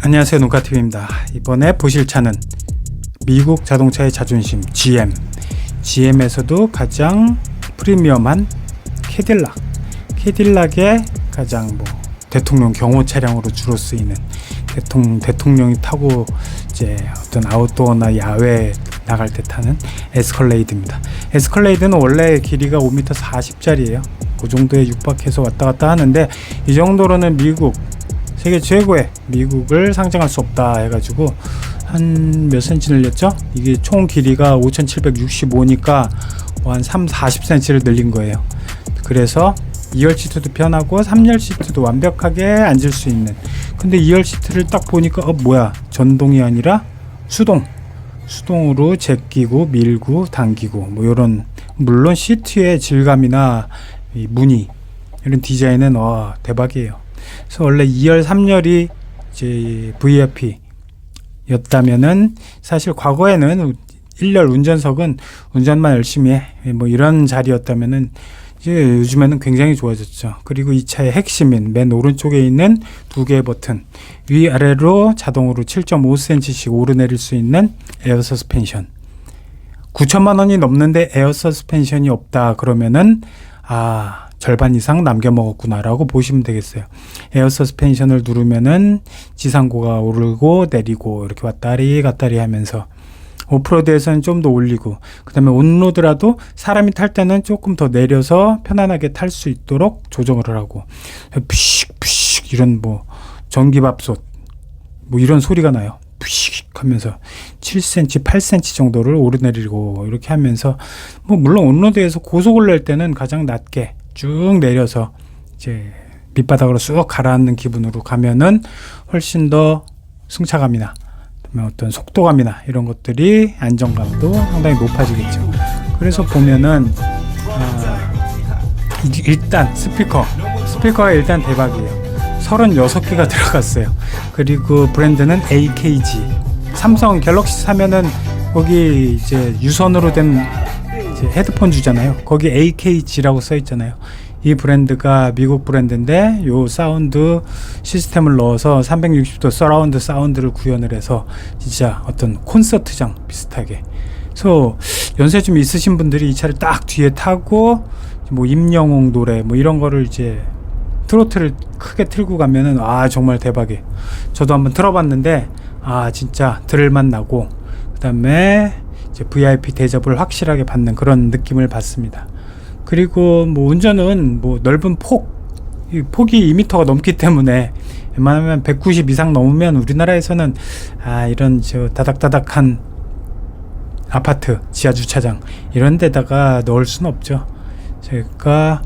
안녕하세요, 눈카TV입니다. 이번에 보실 차는 미국 자동차의 자존심 GM에서도 가장 프리미엄한 캐딜락의 가장 대통령 경호 차량으로 주로 쓰이는 대통령이 타고 이제 어떤 아웃도어나 야외 나갈 때 타는 에스컬레이드입니다. 에스컬레이드는 원래 길이가 5m 40짜리예요. 그 정도에 육박해서 왔다 갔다 하는데, 이 정도로는 세계 최고의 미국을 상징할 수 없다 해가지고 한 몇 cm 늘렸죠? 이게 총 길이가 5765니까 한 40cm를 늘린 거예요. 그래서 2열 시트도 편하고 3열 시트도 완벽하게 앉을 수 있는. 근데 2열 시트를 딱 보니까 뭐야, 전동이 아니라 수동으로 제끼고 밀고 당기고 요런, 물론 시트의 질감이나 이 무늬 이런 디자인은 대박이에요. 그래서 원래 2열 3열이 이제 VIP 였다면은, 사실 과거에는 1열 운전석은 운전만 열심히 해 이런 자리였다면은, 이제 요즘에는 굉장히 좋아졌죠. 그리고 이 차의 핵심인 맨 오른쪽에 있는 두 개의 버튼, 위아래로 자동으로 7.5cm씩 오르내릴 수 있는 에어 서스펜션. 9천만 원이 넘는데 에어 서스펜션이 없다 그러면은 절반 이상 남겨먹었구나 라고 보시면 되겠어요. 에어 서스펜션을 누르면은 지상고가 오르고 내리고 이렇게 왔다리 갔다리 하면서, 오프로드에서는 좀 더 올리고, 그 다음에 온로드라도 사람이 탈 때는 조금 더 내려서 편안하게 탈 수 있도록 조정을 하고, 푸식 이런 전기밥솥 이런 소리가 나요. 푸식 하면서 7cm 8cm 정도를 오르내리고 이렇게 하면서, 물론 온로드에서 고속을 낼 때는 가장 낮게 쭉 내려서 이제 밑바닥으로 쑥 가라앉는 기분으로 가면은 훨씬 더 승차감이나 어떤 속도감이나 이런 것들이, 안정감도 상당히 높아지겠죠. 그래서 보면은 일단 스피커가 일단 대박이에요. 36개가 들어갔어요. 그리고 브랜드는 AKG. 삼성 갤럭시 사면은 거기 이제 유선으로 된 이제 헤드폰 주잖아요. 거기 AKG라고 써 있잖아요. 이 브랜드가 미국 브랜드인데, 요 사운드 시스템을 넣어서 360도 서라운드 사운드를 구현을 해서 진짜 어떤 콘서트장 비슷하게. 그래서 연세 좀 있으신 분들이 이 차를 딱 뒤에 타고 임영웅 노래 이런 거를 이제 트로트를 크게 틀고 가면은 정말 대박이에요. 저도 한번 틀어봤는데 진짜 들을만 나고, 그 다음에 이제 VIP 대접을 확실하게 받는 그런 느낌을 받습니다. 그리고 운전은 넓은 폭이 2m가 넘기 때문에, 웬만하면 190 이상 넘으면 우리나라에서는 이런 다닥다닥한 아파트 지하 주차장 이런 데다가 넣을 수는 없죠. 제가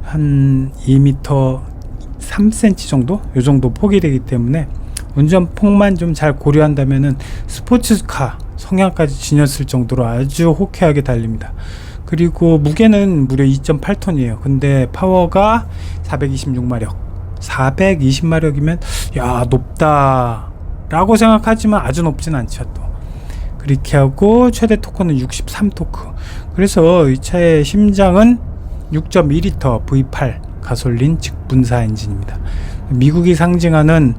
한 2m 3cm 정도? 요 정도 폭이 되기 때문에, 운전폭만 좀 잘 고려한다면은 스포츠카 성향까지 지녔을 정도로 아주 호쾌하게 달립니다. 그리고 무게는 무려 2.8톤이에요. 근데 파워가 426마력. 420마력이면 높다 라고 생각하지만 아주 높진 않죠. 또 그렇게 하고 최대 토크는 63토크. 그래서 이 차의 심장은 6.2L V8 가솔린 직분사 엔진입니다. 미국이 상징하는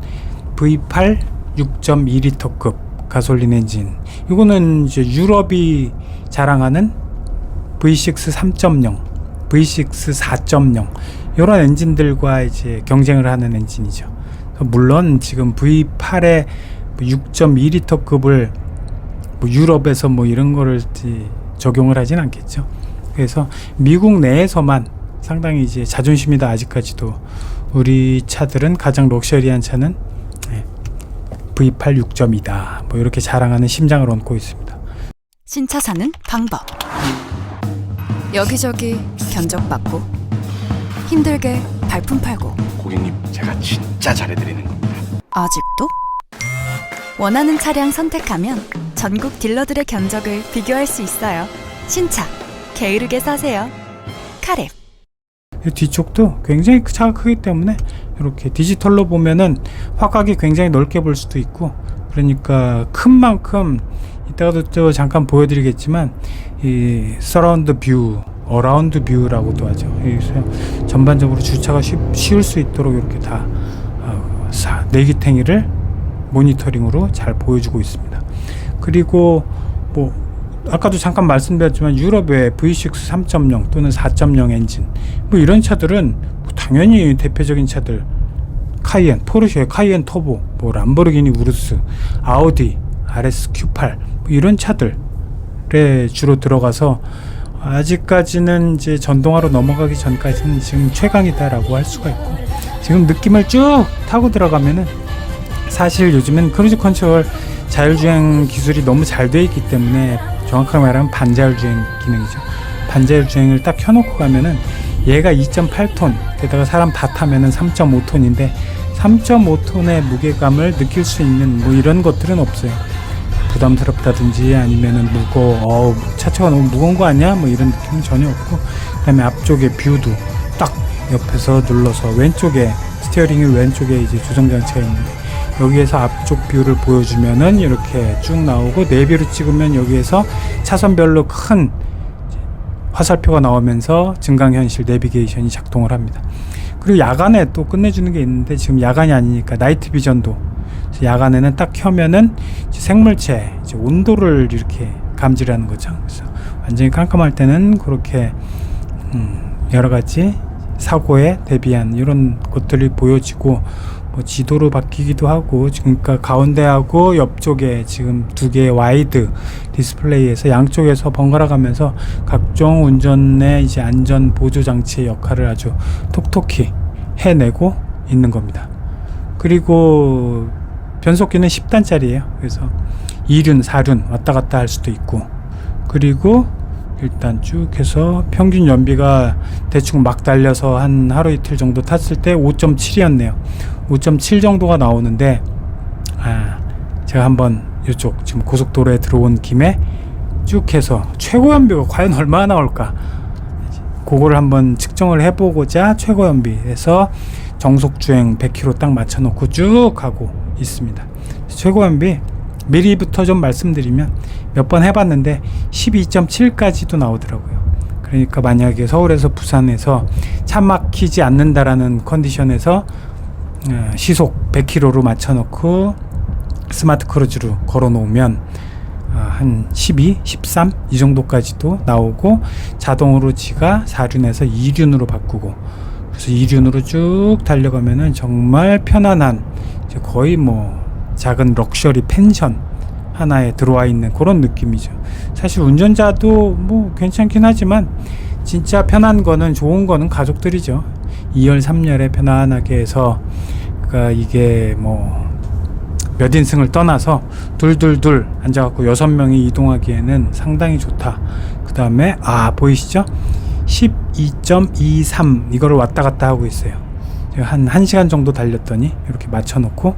V8 6.2L급 가솔린 엔진, 이거는 이제 유럽이 자랑하는 V6 3.0, V6 4.0 이런 엔진들과 이제 경쟁을 하는 엔진이죠. 물론 지금 V8의 6.2L급을 유럽에서 이런 거를 적용을 하진 않겠죠. 그래서 미국 내에서만 상당히 이제 자존심이다. 아직까지도 우리 차들은 가장 럭셔리한 차는 V8 6.2다 이렇게 자랑하는 심장을 얹고 있습니다. 신차 사는 방법. 여기저기 견적받고 힘들게 발품 팔고, 고객님, 제가 진짜 잘해드리는 겁니다. 아직도? 원하는 차량 선택하면 전국 딜러들의 견적을 비교할 수 있어요. 신차 게으르게 사세요. 카랩. 뒤쪽도 굉장히 차가 크기 때문에 이렇게 디지털로 보면은 화각이 굉장히 넓게 볼 수도 있고, 그러니까 큰 만큼 이따가도 또 잠깐 보여드리겠지만, 이 서라운드 뷰, 어라운드 뷰라고도 하죠. 전반적으로 주차가 쉬울 수 있도록 이렇게 다 내기탱이를 모니터링으로 잘 보여주고 있습니다. 그리고 뭐 아까도 잠깐 말씀드렸지만 유럽의 V6 3.0 또는 4.0 엔진 뭐 이런 차들은 뭐 당연히 대표적인 차들 카이엔, 포르쉐 카이엔 터보, 뭐 람보르기니 우루스, 아우디 RS Q8 뭐 이런 차들에 주로 들어가서 아직까지는 이제 전동화로 넘어가기 전까지는 지금 최강이다라고 할 수가 있고, 지금 느낌을 쭉 타고 들어가면은 사실 요즘엔 크루즈 컨트롤 자율주행 기술이 너무 잘 돼 있기 때문에 정확하게 말하면 반자율주행 기능이죠. 반자율주행을 딱 켜놓고 가면은 얘가 2.8톤 게다가 사람 다 타면은 3.5톤인데 3.5톤의 무게감을 느낄 수 있는 뭐 이런 것들은 없어요. 부담스럽다든지 아니면은 무거워, 차체가 너무 무거운 거 아니야? 뭐 이런 느낌은 전혀 없고, 그 다음에 앞쪽에 뷰도 딱 옆에서 눌러서 왼쪽에 스티어링이 왼쪽에 이제 조정장치가 있는데 여기에서 앞쪽 뷰를 보여주면은 이렇게 쭉 나오고, 내비로 찍으면 여기에서 차선별로 큰 화살표가 나오면서 증강현실 내비게이션이 작동을 합니다. 그리고 야간에 또 끝내주는 게 있는데 지금 야간이 아니니까 나이트 비전도, 야간에는 딱 켜면은 이제 생물체 이제 온도를 이렇게 감지하는 거죠. 그래서 완전히 깜깜할 때는 그렇게 여러 가지 사고에 대비한 이런 것들이 보여지고, 뭐 지도로 바뀌기도 하고, 그러니까 가운데하고 옆쪽에 지금 두 개의 와이드 디스플레이에서 양쪽에서 번갈아 가면서 각종 운전의 이제 안전 보조 장치의 역할을 아주 톡톡히 해내고 있는 겁니다. 그리고 변속기는 10단짜리예요. 그래서 2륜, 4륜 왔다 갔다 할 수도 있고, 그리고 일단 쭉 해서 평균 연비가 대충 막 달려서 한 하루 이틀 정도 탔을 때 5.7이었네요. 5.7 정도가 나오는데, 제가 한번 이쪽 지금 고속도로에 들어온 김에 쭉 해서 최고 연비가 과연 얼마나 나올까, 그거를 한번 측정을 해보고자 최고 연비에서 정속주행 100km 딱 맞춰놓고 쭉 가고 있습니다. 최고 연비 미리부터 좀 말씀드리면 몇 번 해봤는데 12.7까지도 나오더라고요. 그러니까 만약에 서울에서 부산에서 차 막히지 않는다라는 컨디션에서 시속 100km로 맞춰놓고 스마트 크루즈로 걸어 놓으면 한 12, 13 이 정도까지도 나오고, 자동으로 지가 4륜에서 2륜으로 바꾸고, 그래서 2륜으로 쭉 달려가면은 정말 편안한, 이제 거의 뭐 작은 럭셔리 펜션 하나에 들어와 있는 그런 느낌이죠. 사실 운전자도 뭐 괜찮긴 하지만 진짜 편한 거는, 좋은 거는 가족들이죠. 2열 3열에 편안하게 해서, 그러니까 이게 뭐 몇 인승을 떠나서 둘둘둘 앉아갖고 6명이 이동하기에는 상당히 좋다. 그 다음에 보이시죠? 12.23 이거를 왔다 갔다 하고 있어요. 한 1시간 정도 달렸더니 이렇게 맞춰놓고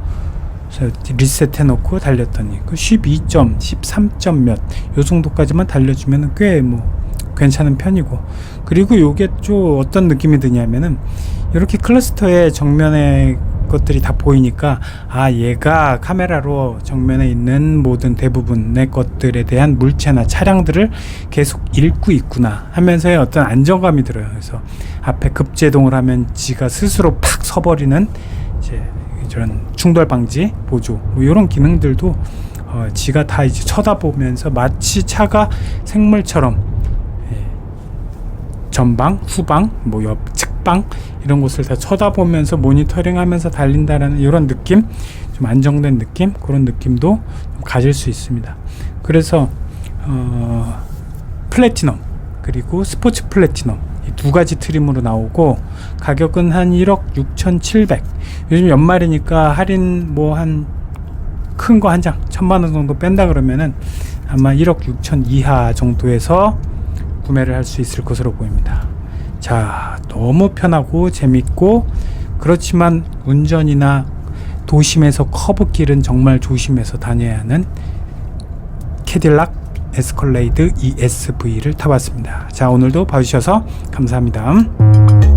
리셋 해놓고 달렸더니 그 12점, 13점 몇 요 정도까지만 달려주면 꽤 뭐 괜찮은 편이고, 그리고 요게 좀 어떤 느낌이 드냐면은 이렇게 클러스터의 정면에 것들이 다 보이니까 얘가 카메라로 정면에 있는 모든 대부분의 것들에 대한 물체나 차량들을 계속 읽고 있구나 하면서의 어떤 안정감이 들어요. 그래서 앞에 급제동을 하면 지가 스스로 팍 서버리는 이제 이런 충돌 방지 보조 뭐 이런 기능들도 지가 다 이제 쳐다보면서 마치 차가 생물처럼 전방, 후방, 뭐 옆, 측방 이런 곳을 다 쳐다보면서 모니터링하면서 달린다라는 이런 느낌, 좀 안정된 느낌, 그런 느낌도 좀 가질 수 있습니다. 그래서 플래티넘 그리고 스포츠 플래티넘 이 두 가지 트림으로 나오고, 가격은 한 1억 6,700. 요즘 연말이니까 할인 뭐 한 큰 거 한 장 1,000만 원 정도 뺀다 그러면은 아마 1억 6천 이하 정도에서 구매를 할 수 있을 것으로 보입니다. 자, 너무 편하고 재밌고, 그렇지만 운전이나 도심에서 커브길은 정말 조심해서 다녀야 하는 캐딜락 에스컬레이드 ESV를 타봤습니다. 자, 오늘도 봐주셔서 감사합니다.